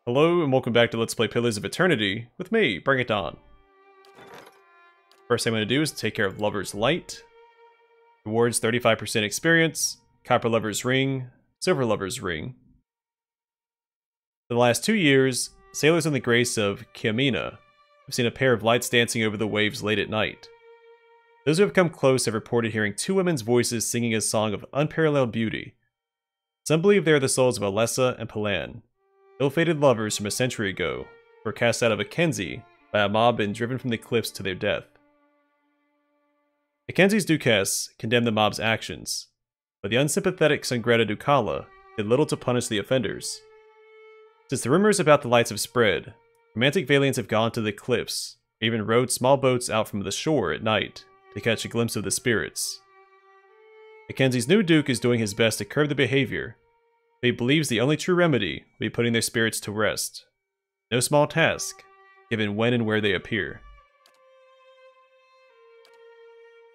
Hello and welcome back to Let's Play Pillars of Eternity with me, Bring It On. First thing I'm going to do is take care of Lover's Light. Rewards 35% experience, Copper Lover's Ring, Silver Lover's Ring. For the last 2 years, sailors on the grace of Cayron have seen a pair of lights dancing over the waves late at night. Those who have come close have reported hearing 2 women's voices singing a song of unparalleled beauty. Some believe they are the souls of Alessa and Palan, ill-fated lovers from a century ago, who were cast out of Mackenzie by a mob and driven from the cliffs to their death. Mackenzie's Duquess condemned the mob's actions, but the unsympathetic Sangreta Ducala did little to punish the offenders. Since the rumors about the lights have spread, romantic Valiants have gone to the cliffs, or even rowed small boats out from the shore at night to catch a glimpse of the spirits. Mackenzie's new Duke is doing his best to curb the behavior, but he believes the only true remedy will be putting their spirits to rest. No small task, given when and where they appear.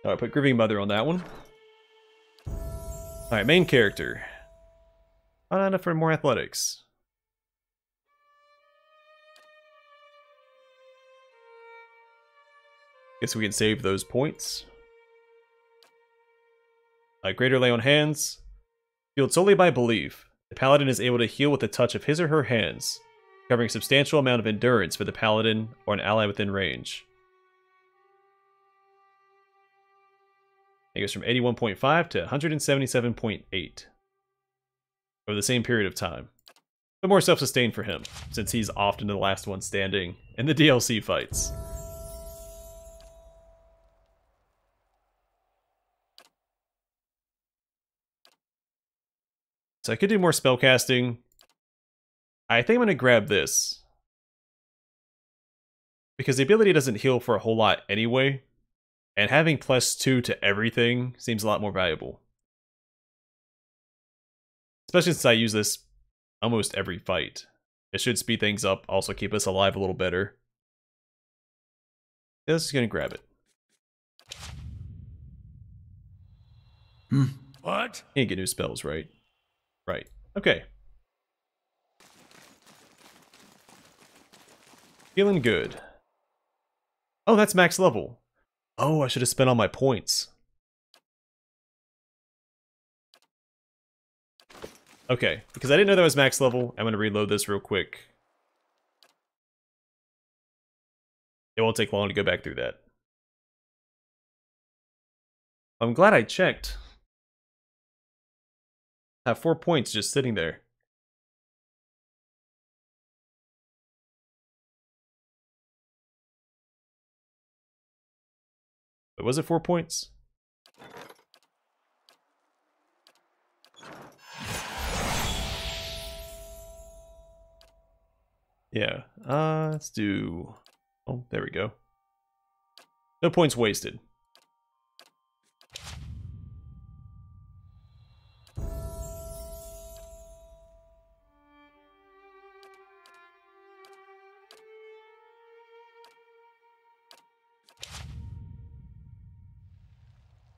Alright, put Grieving Mother on that one. Alright, main character. Not enough for more athletics. Guess we can save those points. Greater Lay on Hands. Fueled solely by belief, the Paladin is able to heal with the touch of his or her hands, covering a substantial amount of endurance for the Paladin or an ally within range. It goes from 81.5 to 177.8 over the same period of time. But more self-sustained for him, since he's often the last one standing in the DLC fights. So I could do more spellcasting. I think I'm going to grab this, because the ability doesn't heal for a whole lot anyway, and having +2 to everything seems a lot more valuable. Especially since I use this almost every fight. It should speed things up, also keep us alive a little better. Yeah, this is going to grab it. What? Can't get new spells, right? Right. Okay. Feeling good. Oh, that's max level. Oh, I should have spent all my points. Okay, because I didn't know that was max level, I'm going to reload this real quick. It won't take long to go back through that. I'm glad I checked. I have 4 points just sitting there. But was it 4 points? Yeah. Let's do... Oh, there we go. No points wasted.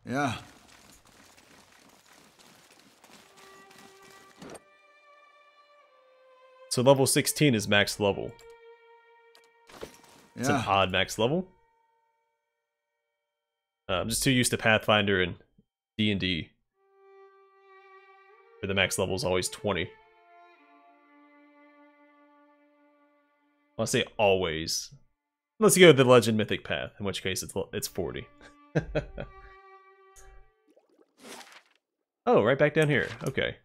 Yeah. So level 16 is max level. It's an Yeah. odd max level. I'm just too used to Pathfinder and D&D, where the max level is always 20. I'll say always. Unless you go the Legend Mythic path, in which case it's 40. Oh, right back down here. Okay.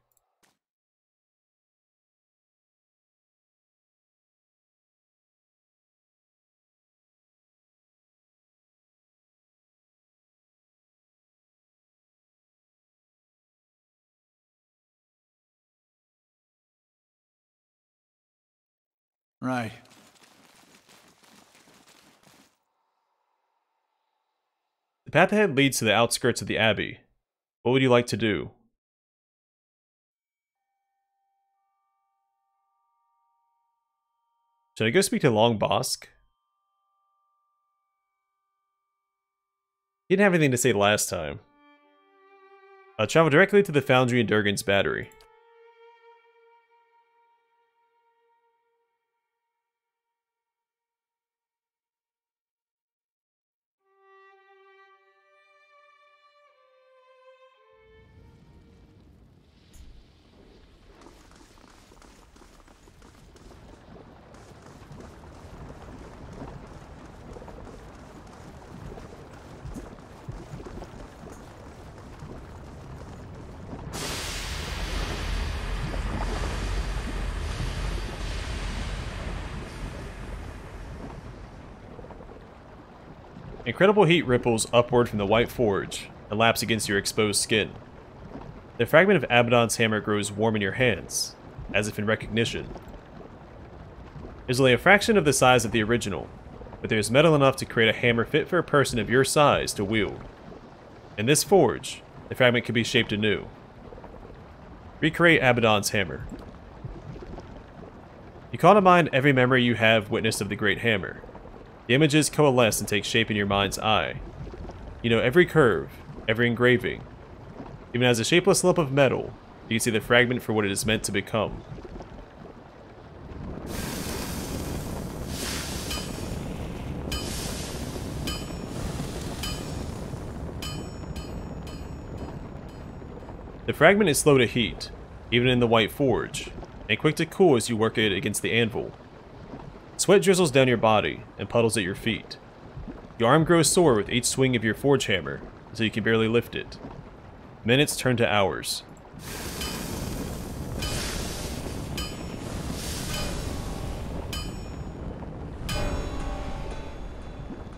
Right. The path ahead leads to the outskirts of the Abbey. What would you like to do? Should I go speak to Long Bosk? He didn't have anything to say last time. Travel directly to the Foundry in Durgan's Battery. Incredible heat ripples upward from the white forge and laps against your exposed skin. The fragment of Abydon's hammer grows warm in your hands, as if in recognition. It's only a fraction of the size of the original, but there's metal enough to create a hammer fit for a person of your size to wield. In this forge, the fragment can be shaped anew. Recreate Abydon's hammer. You call to mind every memory you have witnessed of the Great Hammer. The images coalesce and take shape in your mind's eye. You know every curve, every engraving. Even as a shapeless lump of metal, you can see the fragment for what it is meant to become. The fragment is slow to heat, even in the white forge, and quick to cool as you work it against the anvil. Sweat drizzles down your body and puddles at your feet. Your arm grows sore with each swing of your forge hammer, so you can barely lift it. Minutes turn to hours.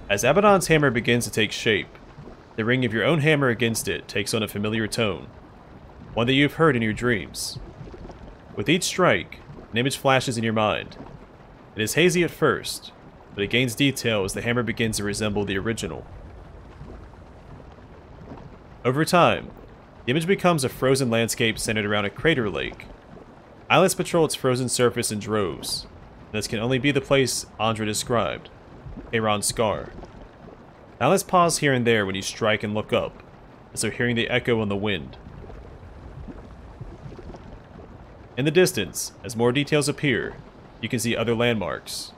As Abydon's hammer begins to take shape, the ring of your own hammer against it takes on a familiar tone, one that you've heard in your dreams. With each strike, an image flashes in your mind. It is hazy at first, but it gains detail as the hammer begins to resemble the original. Over time, the image becomes a frozen landscape centered around a crater lake. Islets patrol its frozen surface in droves, and this can only be the place Andra described, Cayron's Scar. Islets pause here and there when you strike and look up, as though hearing the echo on the wind. In the distance, as more details appear, you can see other landmarks.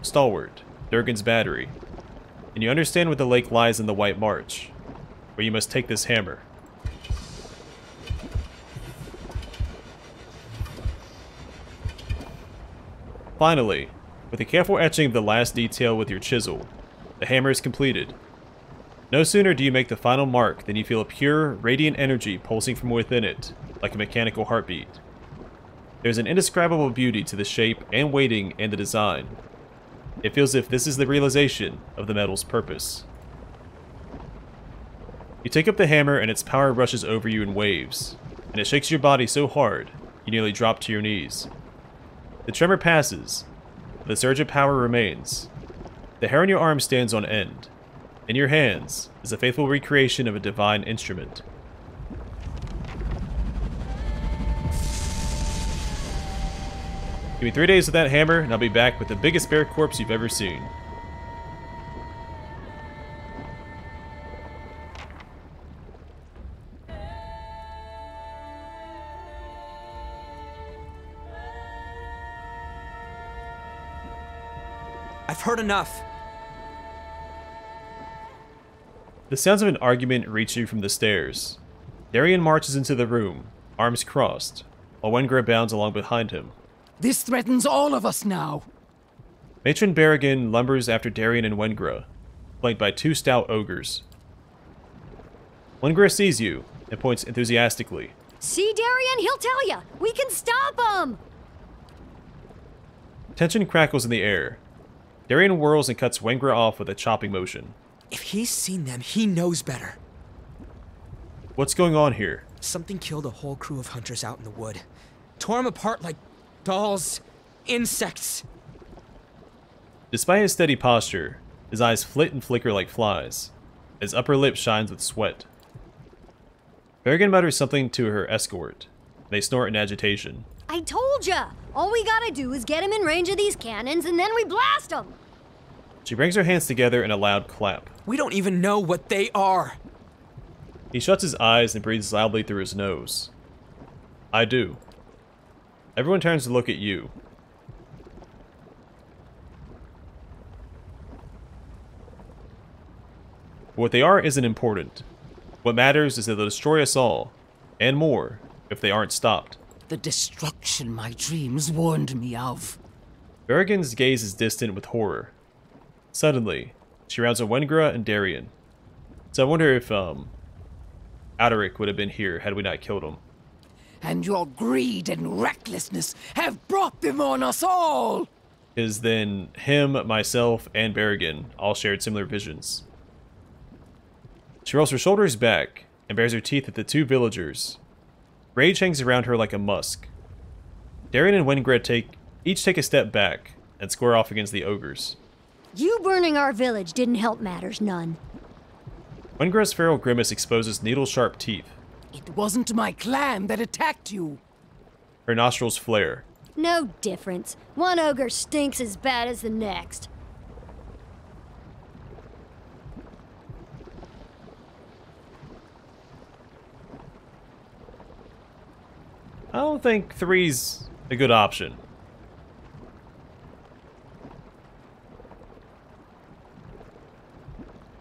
Stalwart, Durgan's Battery, and you understand where the lake lies in the White March, where you must take this hammer. Finally, with a careful etching of the last detail with your chisel, the hammer is completed. No sooner do you make the final mark than you feel a pure, radiant energy pulsing from within it, like a mechanical heartbeat. There's an indescribable beauty to the shape and weighting and the design. It feels as if this is the realization of the metal's purpose. You take up the hammer and its power rushes over you in waves, and it shakes your body so hard you nearly drop to your knees. The tremor passes, but the surge of power remains. The hair on your arm stands on end. In your hands is a faithful recreation of a divine instrument. Give me 3 days with that hammer, and I'll be back with the biggest bear corpse you've ever seen. I've heard enough. The sounds of an argument reach you from the stairs. Darian marches into the room, arms crossed, while Wengra bounds along behind him. This threatens all of us now. Matron Berrigan lumbers after Darian and Wengra, flanked by 2 stout ogres. Wengra sees you and points enthusiastically. See, Darian? He'll tell ya! We can stop him! Tension crackles in the air. Darian whirls and cuts Wengra off with a chopping motion. If he's seen them, he knows better. What's going on here? Something killed a whole crew of hunters out in the wood. Tore them apart like dolls, insects. Despite his steady posture, his eyes flit and flicker like flies. His upper lip shines with sweat. Berrigan mutters something to her escort. They snort in agitation. I told ya! All we gotta do is get him in range of these cannons and then we blast him! She brings her hands together in a loud clap. We don't even know what they are. He shuts his eyes and breathes loudly through his nose. I do. Everyone turns to look at you. What they are isn't important. What matters is that they'll destroy us all, and more, if they aren't stopped. The destruction my dreams warned me of. Berrigan's gaze is distant with horror. Suddenly, she rounds on Wengra and Darian. So I wonder if, Alaric would have been here had we not killed him. And your greed and recklessness have brought them on us all! Because then him, myself, and Berrigan all shared similar visions. She rolls her shoulders back and bares her teeth at the two villagers. Rage hangs around her like a musk. Darian and Wingred each take a step back and square off against the ogres. You burning our village didn't help matters none. Wingred's feral grimace exposes needle-sharp teeth. It wasn't my clan that attacked you. Her nostrils flare. No difference. One ogre stinks as bad as the next. I don't think 3's a good option.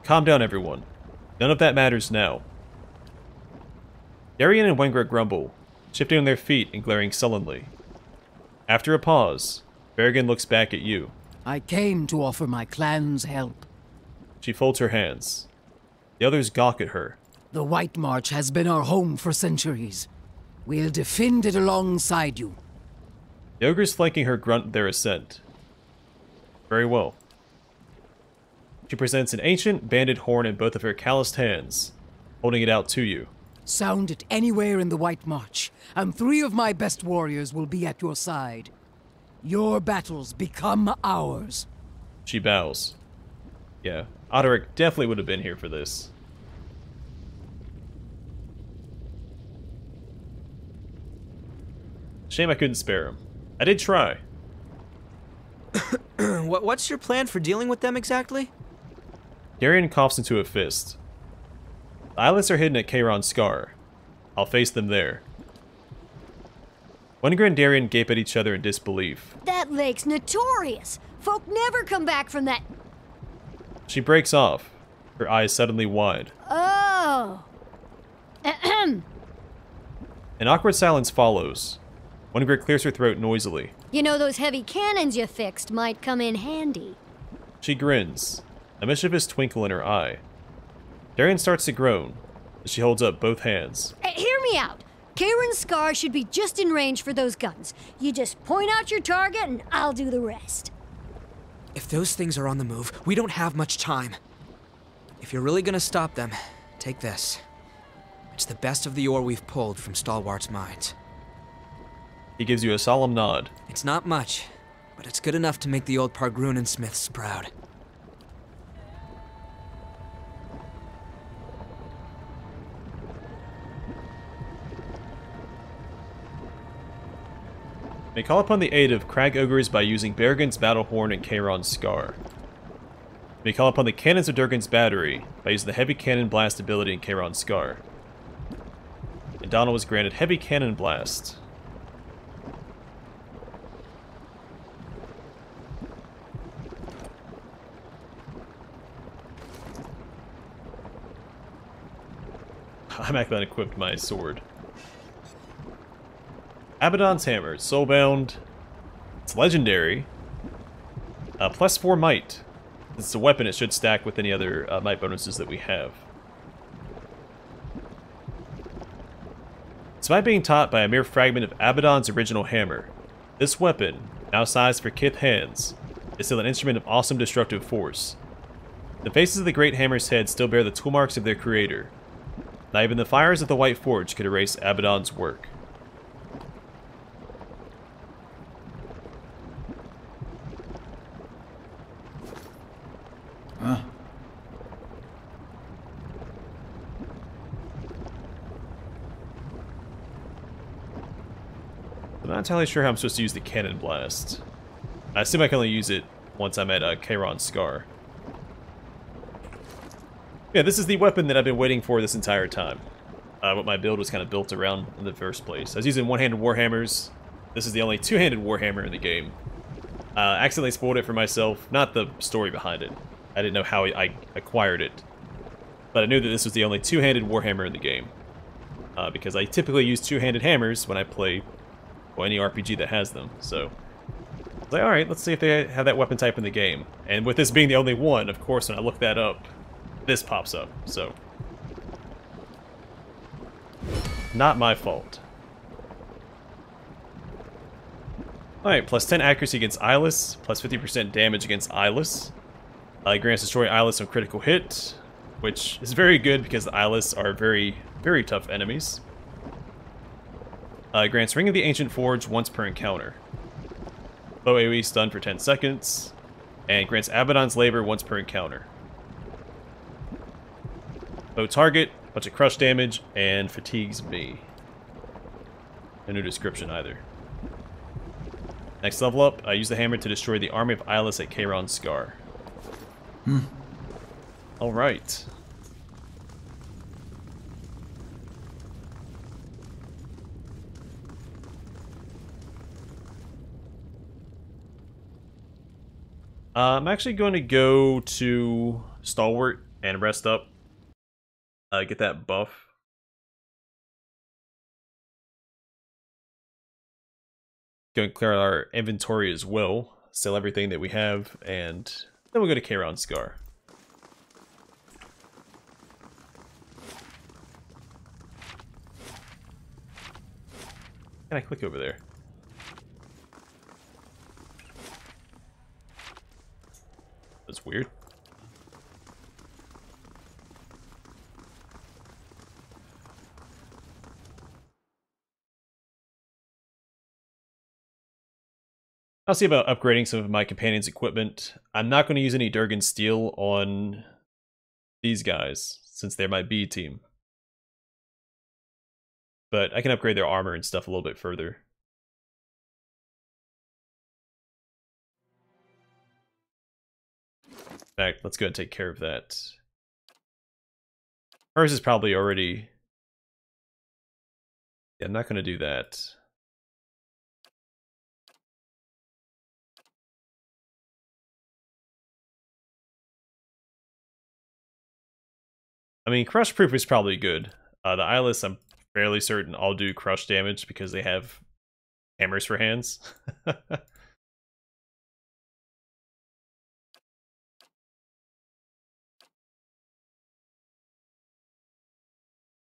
Calm down, everyone. None of that matters now. Darian and Wengret grumble, shifting on their feet and glaring sullenly. After a pause, Berrigan looks back at you. I came to offer my clan's help. She folds her hands. The others gawk at her. The White March has been our home for centuries. We'll defend it alongside you. The ogres flanking her grunt their assent. Very well. She presents an ancient, banded horn in both of her calloused hands, holding it out to you. Sound it anywhere in the White March, and 3 of my best warriors will be at your side. Your battles become ours. She bows. Yeah, Oderic definitely would have been here for this. Shame I couldn't spare him. I did try. What's your plan for dealing with them exactly? Darian coughs into a fist. The islets are hidden at Cayron's Scar. I'll face them there. Wengret and Darian gape at each other in disbelief. That lake's notorious. Folk never come back from that. She breaks off, her eyes suddenly wide. Oh. Ahem. An awkward silence follows. Wengret clears her throat noisily. You know, those heavy cannons you fixed might come in handy. She grins, a mischievous twinkle in her eye. Darian starts to groan as she holds up both hands. Hear me out. Cayron's Scar should be just in range for those guns. You just point out your target and I'll do the rest. If those things are on the move, we don't have much time. If you're really gonna stop them, take this. It's the best of the ore we've pulled from Stalwart's mines. He gives you a solemn nod. It's not much, but it's good enough to make the old Pargrunen smiths proud. May call upon the aid of Crag Ogres by using Berrigan's Battle Horn and Cayron's Scar. May call upon the cannons of Durgan's Battery by using the Heavy Cannon Blast ability in Cayron's Scar. And Donald was granted Heavy Cannon Blast. I'm actually unequipped my sword. Abydon's Hammer, soulbound. It's legendary. Plus 4 might. Since it's a weapon, it should stack with any other might bonuses that we have. Despite being taught by a mere fragment of Abydon's original hammer, this weapon, now sized for Kith hands, is still an instrument of awesome destructive force. The faces of the Great Hammer's head still bear the tool marks of their creator. Not even the fires of the White Forge could erase Abydon's work. Huh? I'm not entirely sure how I'm supposed to use the Cannon Blast. I assume I can only use it once I'm at Cayron's Scar. Yeah, this is the weapon that I've been waiting for this entire time. What my build was kind of built around in the first place. I was using one-handed warhammers. This is the only two-handed warhammer in the game. Accidentally spoiled it for myself. Not the story behind it. I didn't know how I acquired it. But I knew that this was the only two-handed warhammer in the game. Because I typically use two-handed hammers when I play any RPG that has them. So, I was like, alright, let's see if they have that weapon type in the game. And with this being the only one, of course, when I look that up, this pops up, so. Not my fault. Alright, plus 10 accuracy against eyeless, plus 50% damage against eyeless. Grants destroy eyeless on critical hit. which is very good because the eyeless are very, very tough enemies. Grants Ring of the Ancient Forge once per encounter. Bow AoE stun for 10 seconds. And grants Abydon's Labor once per encounter. Bow target, bunch of crush damage, and fatigues me. No new description either. Next level up, I use the hammer to destroy the army of eyeless at Cayron Scar. Alright. I'm actually going to go to Stalwart and rest up. Get that buff. Go and clear our inventory as well. Sell everything that we have, and then we'll go to Cayron Scar. Can I click over there? That's weird. I'll see about upgrading some of my companion's equipment. I'm not going to use any Durgan steel on these guys, since they're my B team. But I can upgrade their armor and stuff a little bit further. In fact, let's go ahead and take care of that. Hers is probably already... Yeah, I'm not going to do that. I mean, Crush Proof is probably good. The eyeless, I'm fairly certain I'll do crush damage because they have hammers for hands.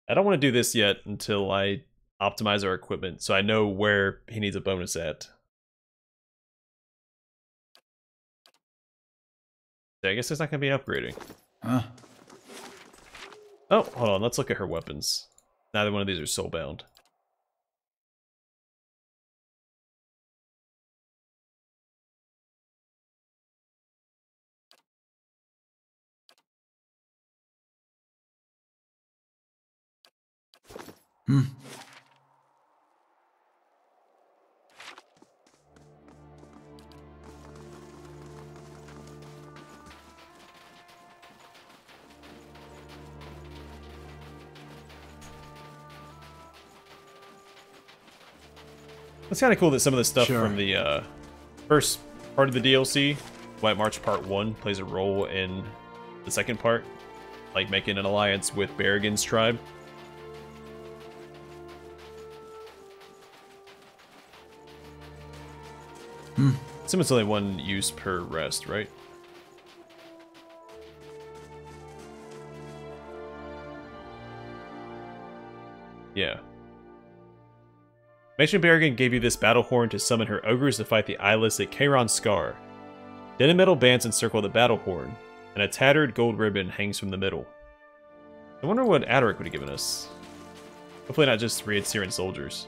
I don't want to do this yet until I optimize our equipment, so I know where he needs a bonus at. I guess it's not going to be upgrading. Huh? Oh, hold on, let's look at her weapons. Neither one of these are soulbound. It's kind of cool that some of the stuff from the first part of the DLC, White March Part 1, plays a role in the second part. Like making an alliance with Barrigan's tribe. Assume it's only one use per rest, right? Yeah. Mention Barrigan gave you this battle horn to summon her ogres to fight the eyeless at Cayron Scar. Dead metal bands encircle the battle horn, and a tattered gold ribbon hangs from the middle. I wonder what Adaric would have given us. Hopefully not just Siren soldiers.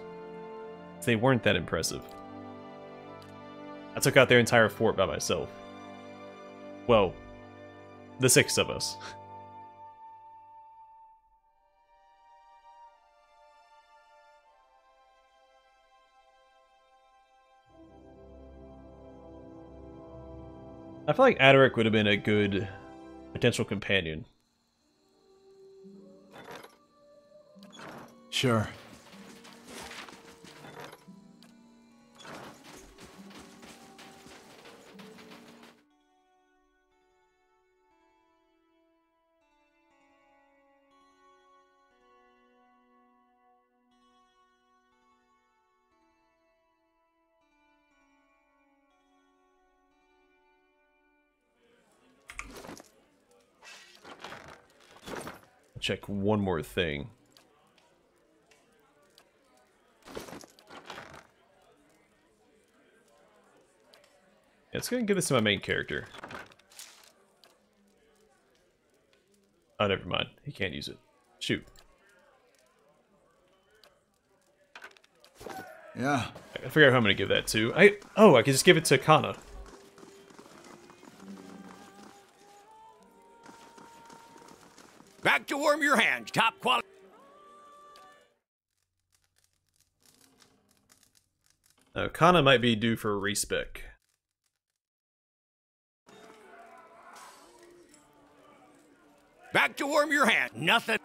They weren't that impressive. I took out their entire fort by myself. Well, the 6 of us. I feel like Adaric would have been a good potential companion. Sure. Check one more thing. Let's go and give this to my main character. Oh, never mind. He can't use it. Shoot. Yeah. I figure out who I'm going to give that to. I can just give it to Kana. Back to warm your hands. Top quality. Kana might be due for a respec. Back to warm your hands. Nothing.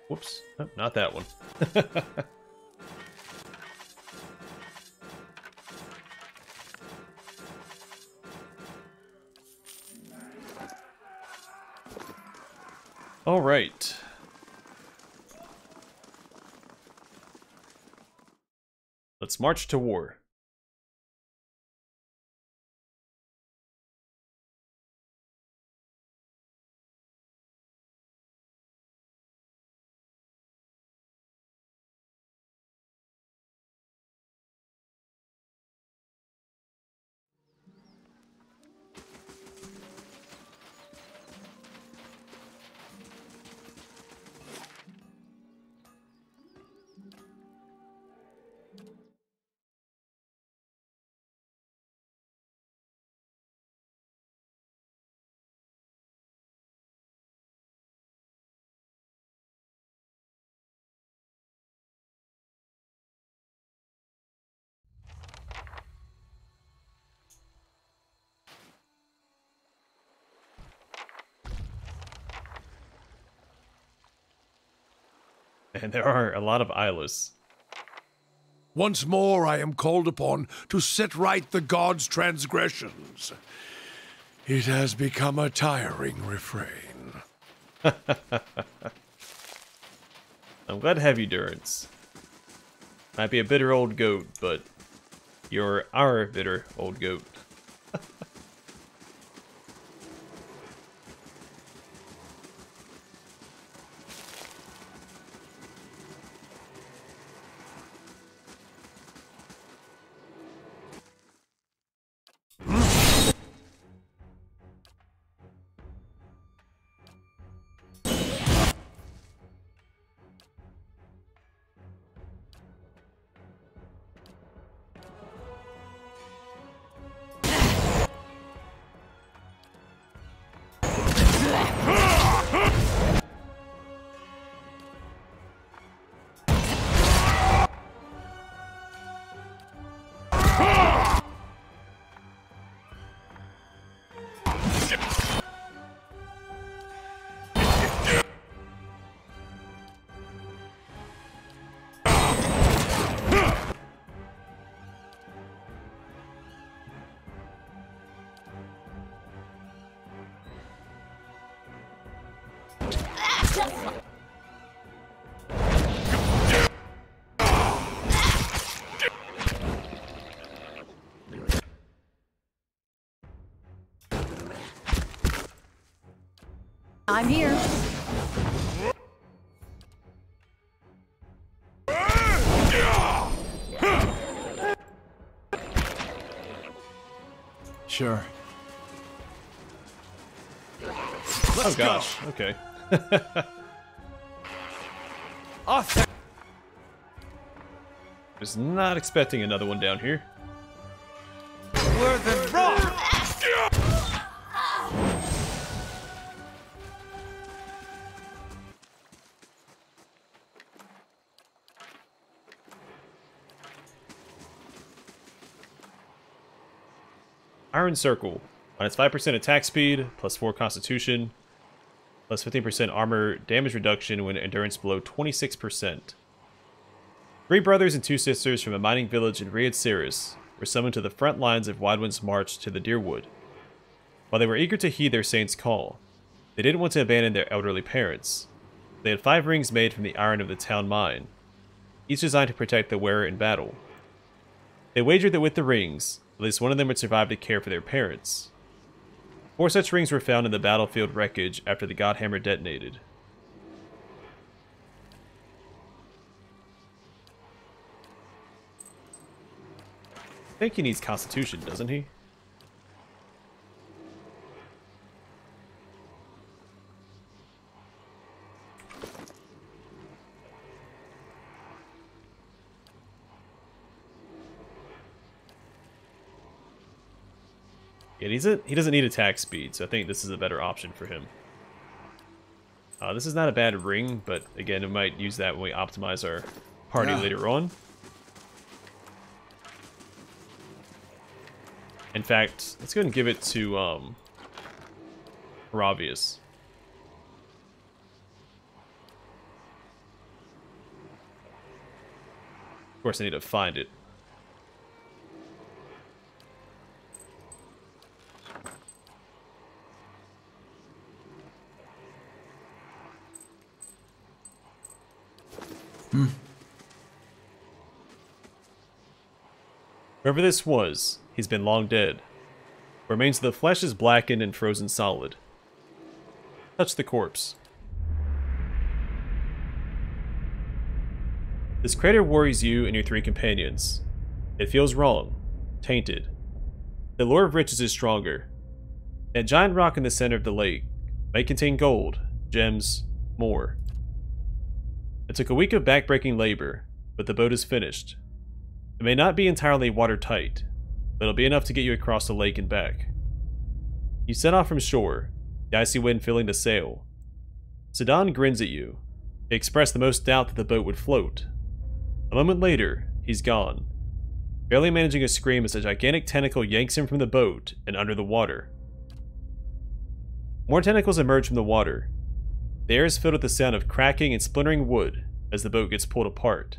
Whoops. Oh, not that one. All right. Let's march to war. And there are a lot of eyeless. Once more I am called upon to set right the gods' transgressions. It has become a tiring refrain. I'm glad to have you, Durance. Might be a bitter old goat, but you're our bitter old goat. I'm here. Sure. Oh gosh, okay. Was not expecting another one down here. We're the rock. Iron Circle. Minus 5% attack speed, plus 4 constitution, plus 15% armor damage reduction when endurance below 26%. 3 brothers and 2 sisters from a mining village in Riad Cirrus were summoned to the front lines of Wildwind's march to the Deerwood. While they were eager to heed their saint's call, they didn't want to abandon their elderly parents. They had 5 rings made from the iron of the town mine, each designed to protect the wearer in battle. They wagered that with the rings, at least one of them would survive to care for their parents. 4 such rings were found in the battlefield wreckage after the Godhammer detonated. I think he needs Constitution, doesn't he? Yeah, he doesn't need attack speed, so I think this is a better option for him. This is not a bad ring, but again, we might use that when we optimize our party later on. In fact, let's go ahead and give it to Ravius. Of course, I need to find it. Whoever this was, he's been long dead. Remains of the flesh is blackened and frozen solid. Touch the corpse. This crater worries you and your 3 companions. It feels wrong, tainted. The lure of riches is stronger. That giant rock in the center of the lake may contain gold, gems, more. It took a week of backbreaking labor, but the boat is finished. It may not be entirely watertight, but it'll be enough to get you across the lake and back. You set off from shore, the icy wind filling the sail. Zidane grins at you. He expressed the most doubt that the boat would float. A moment later, he's gone, barely managing a scream as a gigantic tentacle yanks him from the boat and under the water. More tentacles emerge from the water. The air is filled with the sound of cracking and splintering wood as the boat gets pulled apart.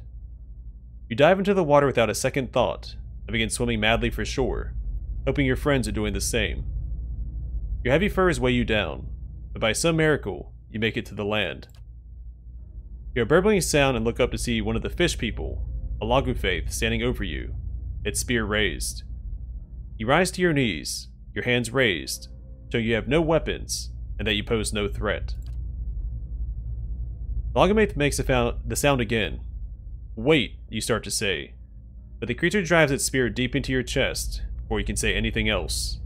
You dive into the water without a second thought and begin swimming madly for shore, hoping your friends are doing the same. Your heavy furs weigh you down, but by some miracle, you make it to the land. You hear a burbling sound and look up to see one of the fish people, a Lagufaith, standing over you, its spear raised. You rise to your knees, your hands raised, showing you have no weapons and that you pose no threat. Lagufaith makes the sound again. Wait, you start to say, but the creature drives its spear deep into your chest before you can say anything else.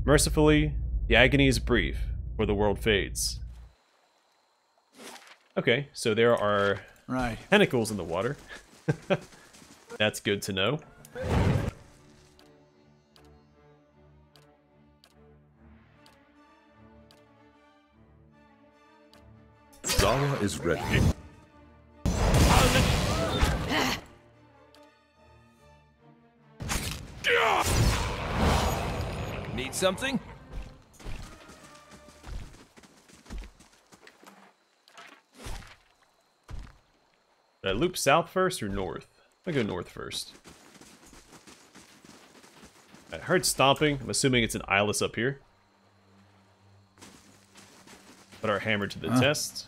Mercifully, the agony is brief, for the world fades. Okay, so there are tentacles in the water. That's good to know. Zara is ready. Need something? Did I loop south first or north? I'll go north first. I heard stomping. I'm assuming it's an eyeless up here. Put our hammer to the test.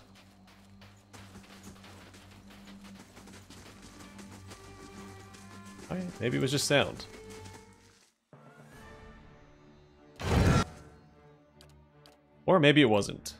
Okay, maybe it was just sound. Or maybe it wasn't.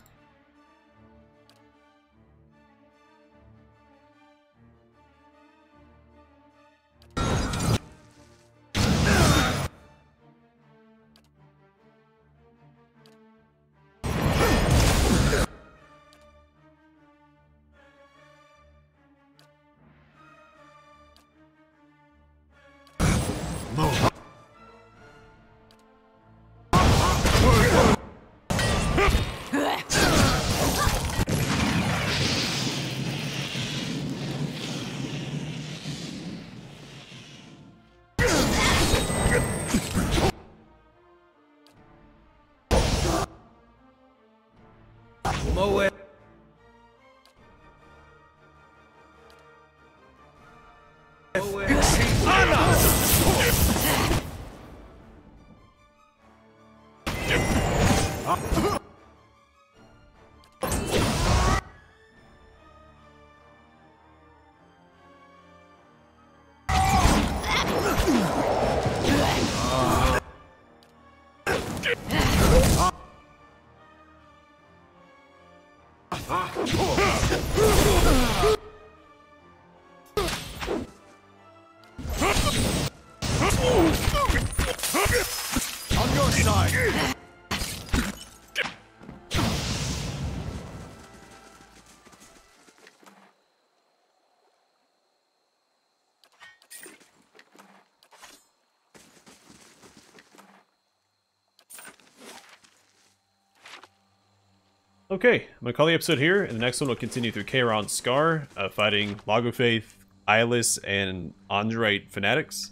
Okay, I'm going to call the episode here, and the next one will continue through Cayron Scar, fighting Logofaith, Eyeless, and Andrite fanatics.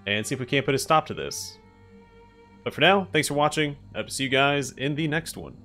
And see if we can't put a stop to this. But for now, thanks for watching. I hope to see you guys in the next one.